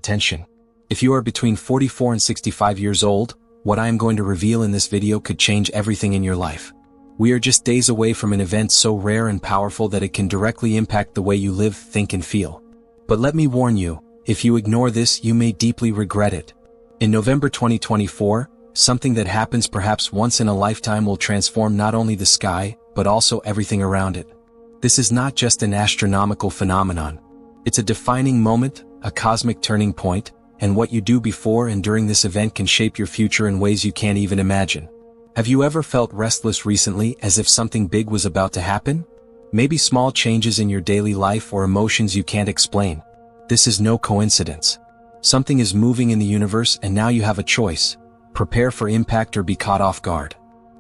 attention. If you are between 44 and 65 years old, what I am going to reveal in this video could change everything in your life. We are just days away from an event so rare and powerful that it can directly impact the way you live, think and feel. But let me warn you, if you ignore this, you may deeply regret it. In November 2024, something that happens perhaps once in a lifetime will transform not only the sky, but also everything around it. This is not just an astronomical phenomenon. It's a defining moment, a cosmic turning point, and what you do before and during this event can shape your future in ways you can't even imagine. Have you ever felt restless recently, as if something big was about to happen? Maybe small changes in your daily life or emotions you can't explain. This is no coincidence. Something is moving in the universe and now you have a choice. Prepare for impact or be caught off guard.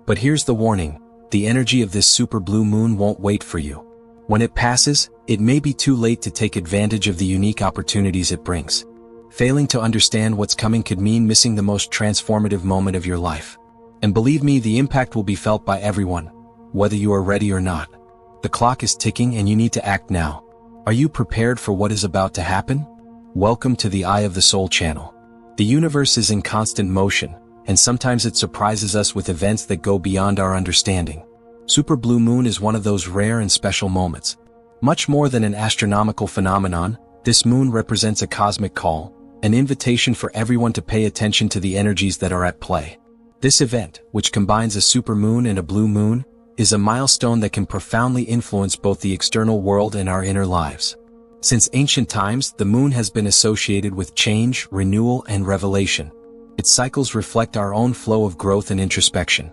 But here's the warning. The energy of this super blue moon won't wait for you. When it passes, it may be too late to take advantage of the unique opportunities it brings. Failing to understand what's coming could mean missing the most transformative moment of your life. And believe me, the impact will be felt by everyone, whether you are ready or not. The clock is ticking and you need to act now. Are you prepared for what is about to happen? Welcome to the Eye of the Soul channel. The universe is in constant motion, and sometimes it surprises us with events that go beyond our understanding. Super blue moon is one of those rare and special moments. Much more than an astronomical phenomenon, this moon represents a cosmic call, an invitation for everyone to pay attention to the energies that are at play. This event, which combines a supermoon and a blue moon, is a milestone that can profoundly influence both the external world and our inner lives. Since ancient times, the moon has been associated with change, renewal, and revelation. Its cycles reflect our own flow of growth and introspection.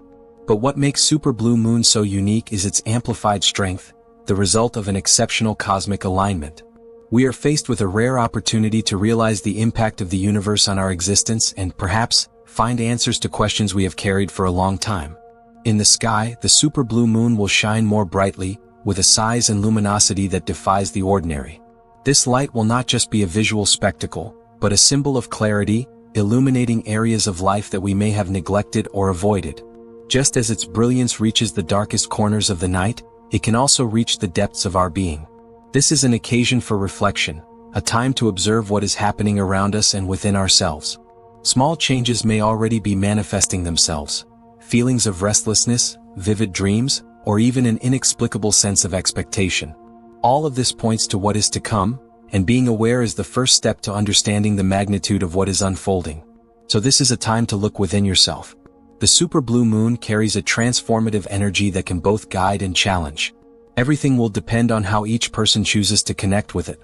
But what makes super blue moon so unique is its amplified strength, the result of an exceptional cosmic alignment. We are faced with a rare opportunity to realize the impact of the universe on our existence and, perhaps, find answers to questions we have carried for a long time. In the sky, the super blue moon will shine more brightly, with a size and luminosity that defies the ordinary. This light will not just be a visual spectacle, but a symbol of clarity, illuminating areas of life that we may have neglected or avoided. Just as its brilliance reaches the darkest corners of the night, it can also reach the depths of our being. This is an occasion for reflection, a time to observe what is happening around us and within ourselves. Small changes may already be manifesting themselves. Feelings of restlessness, vivid dreams, or even an inexplicable sense of expectation. All of this points to what is to come, and being aware is the first step to understanding the magnitude of what is unfolding. So this is a time to look within yourself. The super blue moon carries a transformative energy that can both guide and challenge. Everything will depend on how each person chooses to connect with it.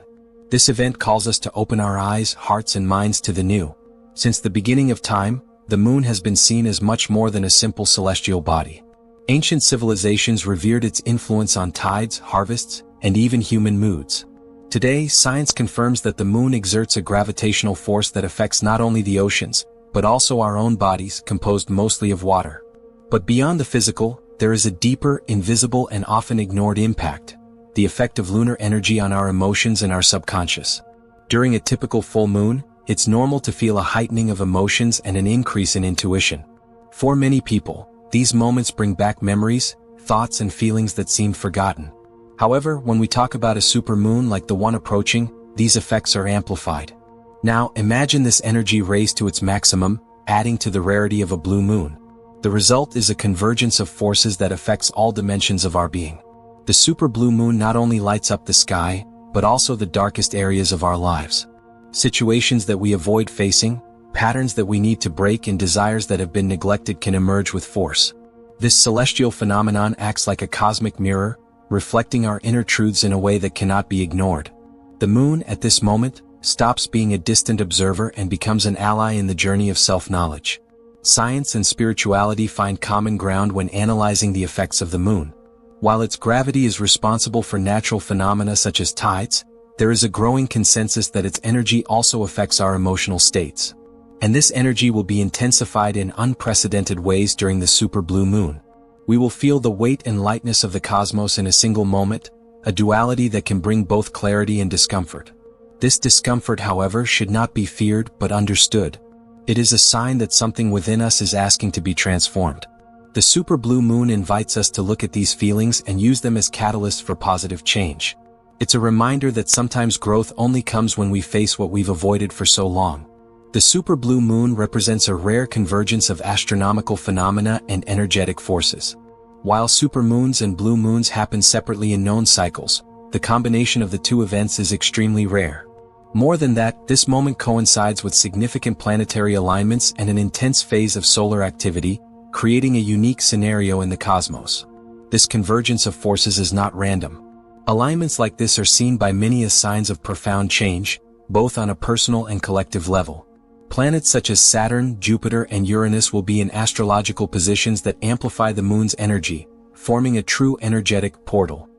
This event calls us to open our eyes, hearts, and minds to the new. Since the beginning of time, the moon has been seen as much more than a simple celestial body. Ancient civilizations revered its influence on tides, harvests, and even human moods. Today, science confirms that the moon exerts a gravitational force that affects not only the oceans, but also our own bodies, composed mostly of water. But beyond the physical, there is a deeper, invisible, and often ignored impact: the effect of lunar energy on our emotions and our subconscious. During a typical full moon, it's normal to feel a heightening of emotions and an increase in intuition. For many people, these moments bring back memories, thoughts, and feelings that seemed forgotten. However, when we talk about a supermoon like the one approaching, these effects are amplified. Now, imagine this energy raised to its maximum, adding to the rarity of a blue moon. The result is a convergence of forces that affects all dimensions of our being. The super blue moon not only lights up the sky, but also the darkest areas of our lives. Situations that we avoid facing, patterns that we need to break, and desires that have been neglected can emerge with force. This celestial phenomenon acts like a cosmic mirror, reflecting our inner truths in a way that cannot be ignored. The moon, at this moment, stops being a distant observer and becomes an ally in the journey of self-knowledge. Science and spirituality find common ground when analyzing the effects of the moon. While its gravity is responsible for natural phenomena such as tides, there is a growing consensus that its energy also affects our emotional states. And this energy will be intensified in unprecedented ways during the super blue moon. We will feel the weight and lightness of the cosmos in a single moment, a duality that can bring both clarity and discomfort. This discomfort, however, should not be feared but understood. It is a sign that something within us is asking to be transformed. The super blue moon invites us to look at these feelings and use them as catalysts for positive change. It's a reminder that sometimes growth only comes when we face what we've avoided for so long. The super blue moon represents a rare convergence of astronomical phenomena and energetic forces. While supermoons and blue moons happen separately in known cycles, the combination of the two events is extremely rare. More than that, this moment coincides with significant planetary alignments and an intense phase of solar activity, creating a unique scenario in the cosmos. This convergence of forces is not random. Alignments like this are seen by many as signs of profound change, both on a personal and collective level. Planets such as Saturn, Jupiter, and Uranus will be in astrological positions that amplify the moon's energy, forming a true energetic portal.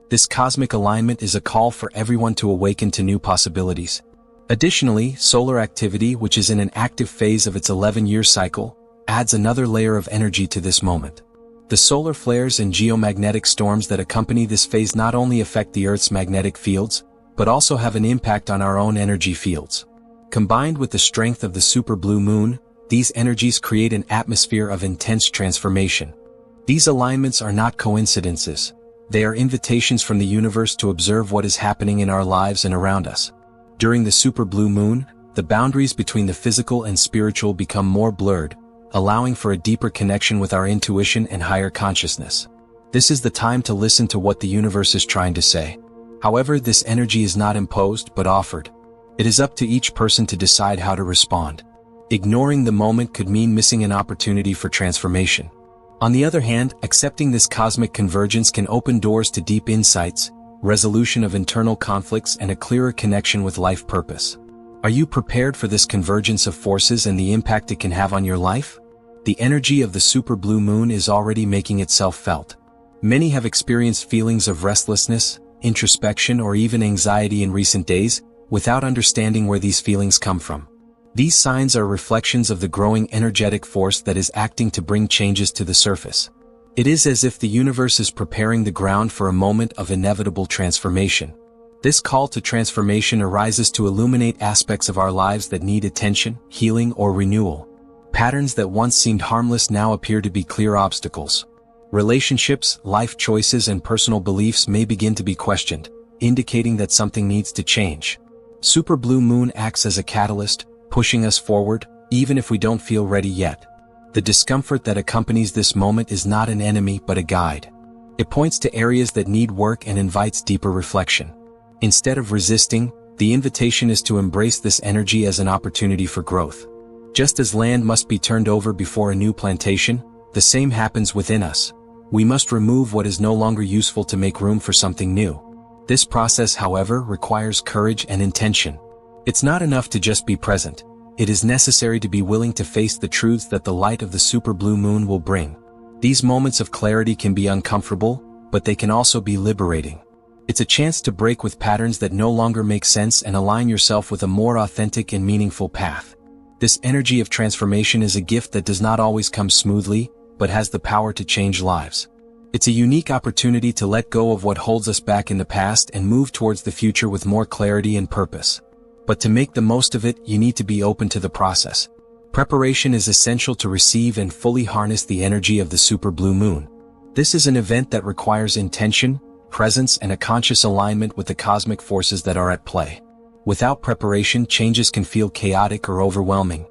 This cosmic alignment is a call for everyone to awaken to new possibilities. Additionally, solar activity, which is in an active phase of its 11-year cycle, adds another layer of energy to this moment. The solar flares and geomagnetic storms that accompany this phase not only affect the Earth's magnetic fields, but also have an impact on our own energy fields. Combined with the strength of the super blue moon, these energies create an atmosphere of intense transformation. These alignments are not coincidences. They are invitations from the universe to observe what is happening in our lives and around us. During the super blue moon, the boundaries between the physical and spiritual become more blurred, allowing for a deeper connection with our intuition and higher consciousness. This is the time to listen to what the universe is trying to say. However, this energy is not imposed but offered. It is up to each person to decide how to respond. Ignoring the moment could mean missing an opportunity for transformation. On the other hand, accepting this cosmic convergence can open doors to deep insights, resolution of internal conflicts, and a clearer connection with life purpose. Are you prepared for this convergence of forces and the impact it can have on your life? The energy of the super blue moon is already making itself felt. Many have experienced feelings of restlessness, introspection, or even anxiety in recent days, without understanding where these feelings come from. These signs are reflections of the growing energetic force that is acting to bring changes to the surface. It is as if the universe is preparing the ground for a moment of inevitable transformation. This call to transformation arises to illuminate aspects of our lives that need attention, healing, or renewal. Patterns that once seemed harmless now appear to be clear obstacles. Relationships, life choices, and personal beliefs may begin to be questioned, indicating that something needs to change. Super blue moon acts as a catalyst, pushing us forward, even if we don't feel ready yet. The discomfort that accompanies this moment is not an enemy but a guide. It points to areas that need work and invites deeper reflection. Instead of resisting, the invitation is to embrace this energy as an opportunity for growth. Just as land must be turned over before a new plantation, the same happens within us. We must remove what is no longer useful to make room for something new. This process, however, requires courage and intention. It's not enough to just be present. It is necessary to be willing to face the truths that the light of the super blue moon will bring. These moments of clarity can be uncomfortable, but they can also be liberating. It's a chance to break with patterns that no longer make sense and align yourself with a more authentic and meaningful path. This energy of transformation is a gift that does not always come smoothly, but has the power to change lives. It's a unique opportunity to let go of what holds us back in the past and move towards the future with more clarity and purpose. But to make the most of it, you need to be open to the process. Preparation is essential to receive and fully harness the energy of the super blue moon. This is an event that requires intention, presence, and a conscious alignment with the cosmic forces that are at play. Without preparation, changes can feel chaotic or overwhelming.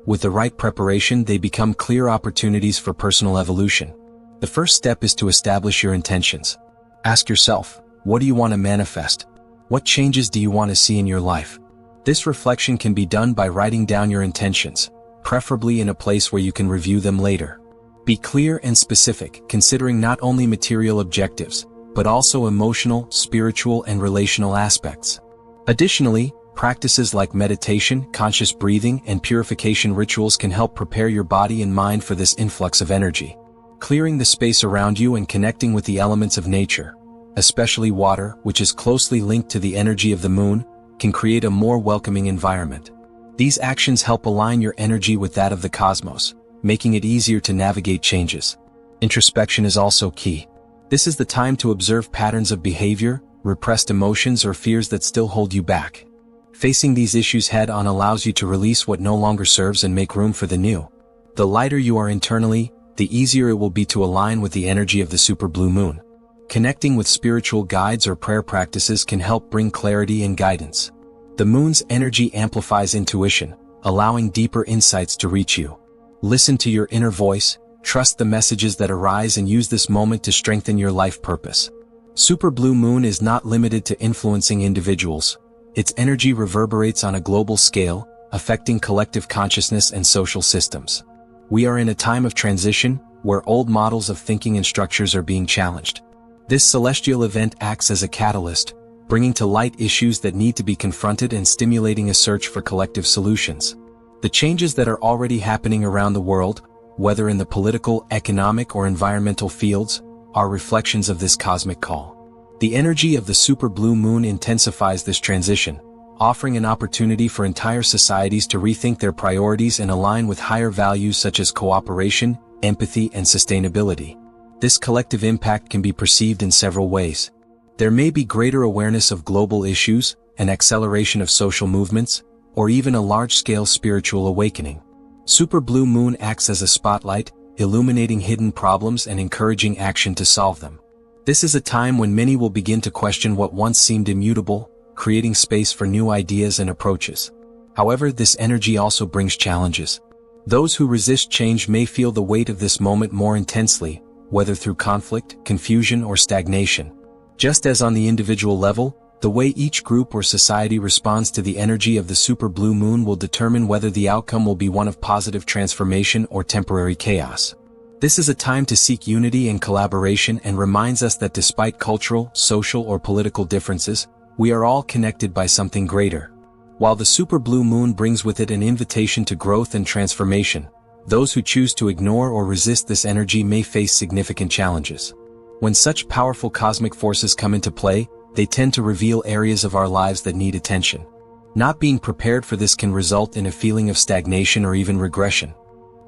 With the right preparation, they become clear opportunities for personal evolution. The first step is to establish your intentions. Ask yourself, what do you want to manifest? What changes do you want to see in your life? This reflection can be done by writing down your intentions, preferably in a place where you can review them later. Be clear and specific, considering not only material objectives, but also emotional, spiritual, and relational aspects. Additionally, practices like meditation, conscious breathing, and purification rituals can help prepare your body and mind for this influx of energy. Clearing the space around you and connecting with the elements of nature, especially water, which is closely linked to the energy of the moon, can create a more welcoming environment. These actions help align your energy with that of the cosmos, making it easier to navigate changes. Introspection is also key. This is the time to observe patterns of behavior, repressed emotions, or fears that still hold you back. Facing these issues head-on allows you to release what no longer serves and make room for the new. The lighter you are internally, the easier it will be to align with the energy of the super blue moon. Connecting with spiritual guides or prayer practices can help bring clarity and guidance. The moon's energy amplifies intuition, allowing deeper insights to reach you. Listen to your inner voice, trust the messages that arise, and use this moment to strengthen your life purpose. Super blue moon is not limited to influencing individuals. Its energy reverberates on a global scale, affecting collective consciousness and social systems. We are in a time of transition, where old models of thinking and structures are being challenged. This celestial event acts as a catalyst, bringing to light issues that need to be confronted and stimulating a search for collective solutions. The changes that are already happening around the world, whether in the political, economic, or environmental fields, are reflections of this cosmic call. The energy of the super blue moon intensifies this transition, offering an opportunity for entire societies to rethink their priorities and align with higher values such as cooperation, empathy, and sustainability. This collective impact can be perceived in several ways. There may be greater awareness of global issues, an acceleration of social movements, or even a large-scale spiritual awakening. Super blue moon acts as a spotlight, illuminating hidden problems and encouraging action to solve them. This is a time when many will begin to question what once seemed immutable, creating space for new ideas and approaches. However, this energy also brings challenges. Those who resist change may feel the weight of this moment more intensely, whether through conflict, confusion, or stagnation. Just as on the individual level, the way each group or society responds to the energy of the super blue moon will determine whether the outcome will be one of positive transformation or temporary chaos. This is a time to seek unity and collaboration and reminds us that despite cultural, social, or political differences, we are all connected by something greater. While the super blue moon brings with it an invitation to growth and transformation, those who choose to ignore or resist this energy may face significant challenges. When such powerful cosmic forces come into play, they tend to reveal areas of our lives that need attention. Not being prepared for this can result in a feeling of stagnation or even regression.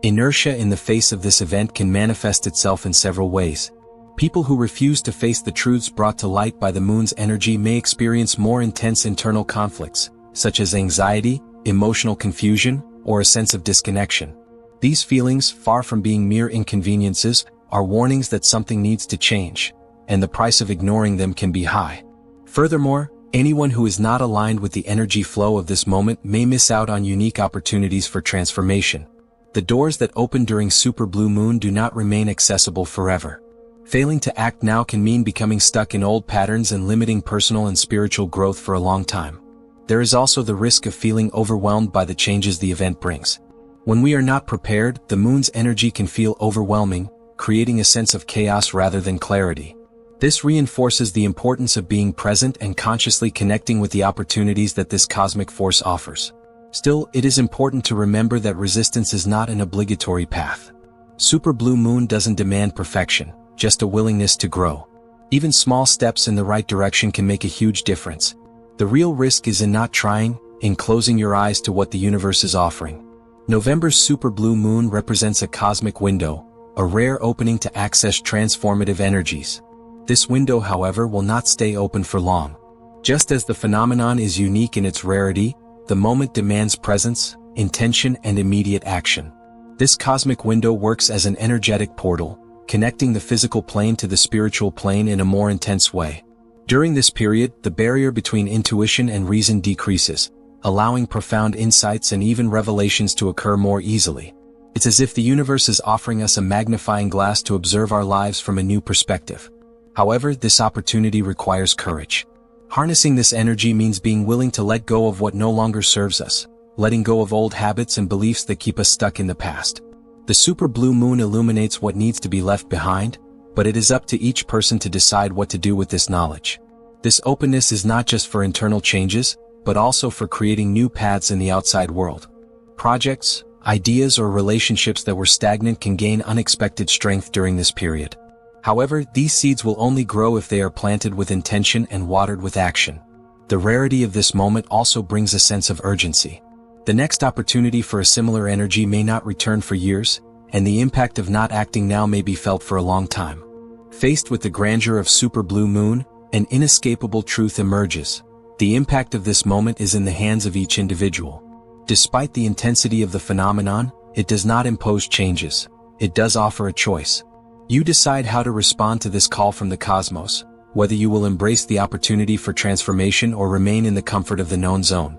Inertia in the face of this event can manifest itself in several ways. People who refuse to face the truths brought to light by the moon's energy may experience more intense internal conflicts, such as anxiety, emotional confusion, or a sense of disconnection. These feelings, far from being mere inconveniences, are warnings that something needs to change, and the price of ignoring them can be high. Furthermore, anyone who is not aligned with the energy flow of this moment may miss out on unique opportunities for transformation. The doors that open during super blue moon do not remain accessible forever. Failing to act now can mean becoming stuck in old patterns and limiting personal and spiritual growth for a long time. There is also the risk of feeling overwhelmed by the changes the event brings. When we are not prepared, the moon's energy can feel overwhelming, creating a sense of chaos rather than clarity. This reinforces the importance of being present and consciously connecting with the opportunities that this cosmic force offers. Still, it is important to remember that resistance is not an obligatory path. Super blue moon doesn't demand perfection, just a willingness to grow. Even small steps in the right direction can make a huge difference. The real risk is in not trying, in closing your eyes to what the universe is offering. November's super blue moon represents a cosmic window, a rare opening to access transformative energies. This window, however, will not stay open for long. Just as the phenomenon is unique in its rarity, the moment demands presence, intention, and immediate action. This cosmic window works as an energetic portal, connecting the physical plane to the spiritual plane in a more intense way. During this period, the barrier between intuition and reason decreases, allowing profound insights and even revelations to occur more easily. It's as if the universe is offering us a magnifying glass to observe our lives from a new perspective. However, this opportunity requires courage. Harnessing this energy means being willing to let go of what no longer serves us, letting go of old habits and beliefs that keep us stuck in the past. The super blue moon illuminates what needs to be left behind, but it is up to each person to decide what to do with this knowledge. This openness is not just for internal changes, but also for creating new paths in the outside world. Projects, ideas, or relationships that were stagnant can gain unexpected strength during this period. However, these seeds will only grow if they are planted with intention and watered with action. The rarity of this moment also brings a sense of urgency. The next opportunity for a similar energy may not return for years, and the impact of not acting now may be felt for a long time. Faced with the grandeur of super blue moon, an inescapable truth emerges. The impact of this moment is in the hands of each individual. Despite the intensity of the phenomenon, it does not impose changes. It does offer a choice. You decide how to respond to this call from the cosmos, whether you will embrace the opportunity for transformation or remain in the comfort of the known zone.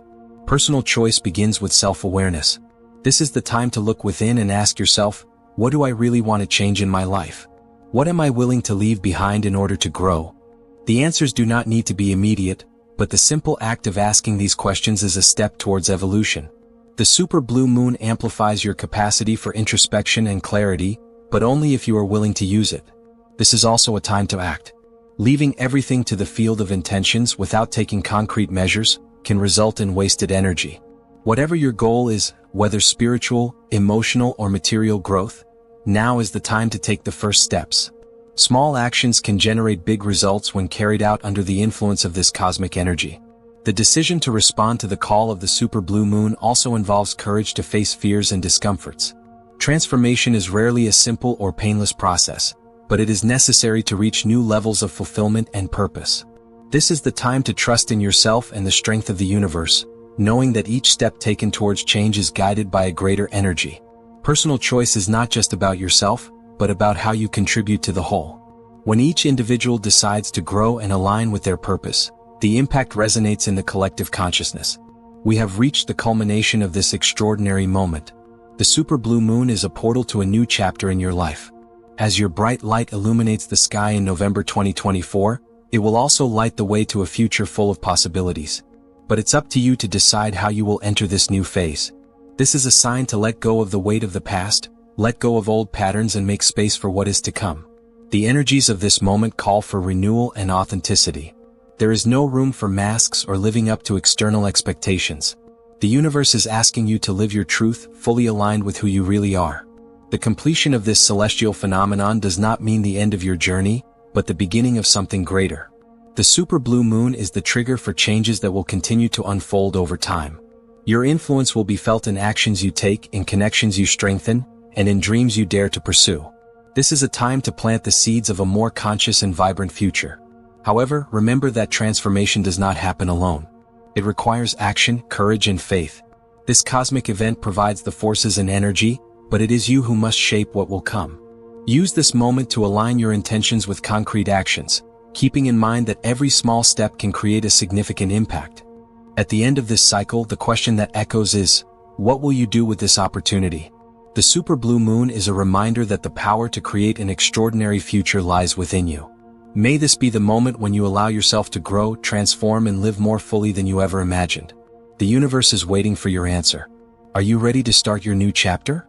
Personal choice begins with self-awareness. This is the time to look within and ask yourself, what do I really want to change in my life? What am I willing to leave behind in order to grow? The answers do not need to be immediate, but the simple act of asking these questions is a step towards evolution. The super blue moon amplifies your capacity for introspection and clarity, but only if you are willing to use it. This is also a time to act. Leaving everything to the field of intentions without taking concrete measures can result in wasted energy. Whatever your goal is, whether spiritual, emotional, or material growth, now is the time to take the first steps. Small actions can generate big results when carried out under the influence of this cosmic energy. The decision to respond to the call of the super blue moon also involves courage to face fears and discomforts. Transformation is rarely a simple or painless process, but it is necessary to reach new levels of fulfillment and purpose. This is the time to trust in yourself and the strength of the universe, knowing that each step taken towards change is guided by a greater energy. Personal choice is not just about yourself, but about how you contribute to the whole. When each individual decides to grow and align with their purpose, the impact resonates in the collective consciousness. We have reached the culmination of this extraordinary moment. The super blue moon is a portal to a new chapter in your life. As your bright light illuminates the sky in November 2024, it will also light the way to a future full of possibilities. But it's up to you to decide how you will enter this new phase. This is a sign to let go of the weight of the past, let go of old patterns and make space for what is to come. The energies of this moment call for renewal and authenticity. There is no room for masks or living up to external expectations. The universe is asking you to live your truth, fully aligned with who you really are. The completion of this celestial phenomenon does not mean the end of your journey, but the beginning of something greater. The super blue moon is the trigger for changes that will continue to unfold over time. Your influence will be felt in actions you take, in connections you strengthen, and in dreams you dare to pursue. This is a time to plant the seeds of a more conscious and vibrant future. However, remember that transformation does not happen alone. It requires action, courage, and faith. This cosmic event provides the forces and energy, but it is you who must shape what will come. Use this moment to align your intentions with concrete actions, keeping in mind that every small step can create a significant impact. At the end of this cycle, the question that echoes is, what will you do with this opportunity? The super blue moon is a reminder that the power to create an extraordinary future lies within you. May this be the moment when you allow yourself to grow, transform, and live more fully than you ever imagined. The universe is waiting for your answer. Are you ready to start your new chapter?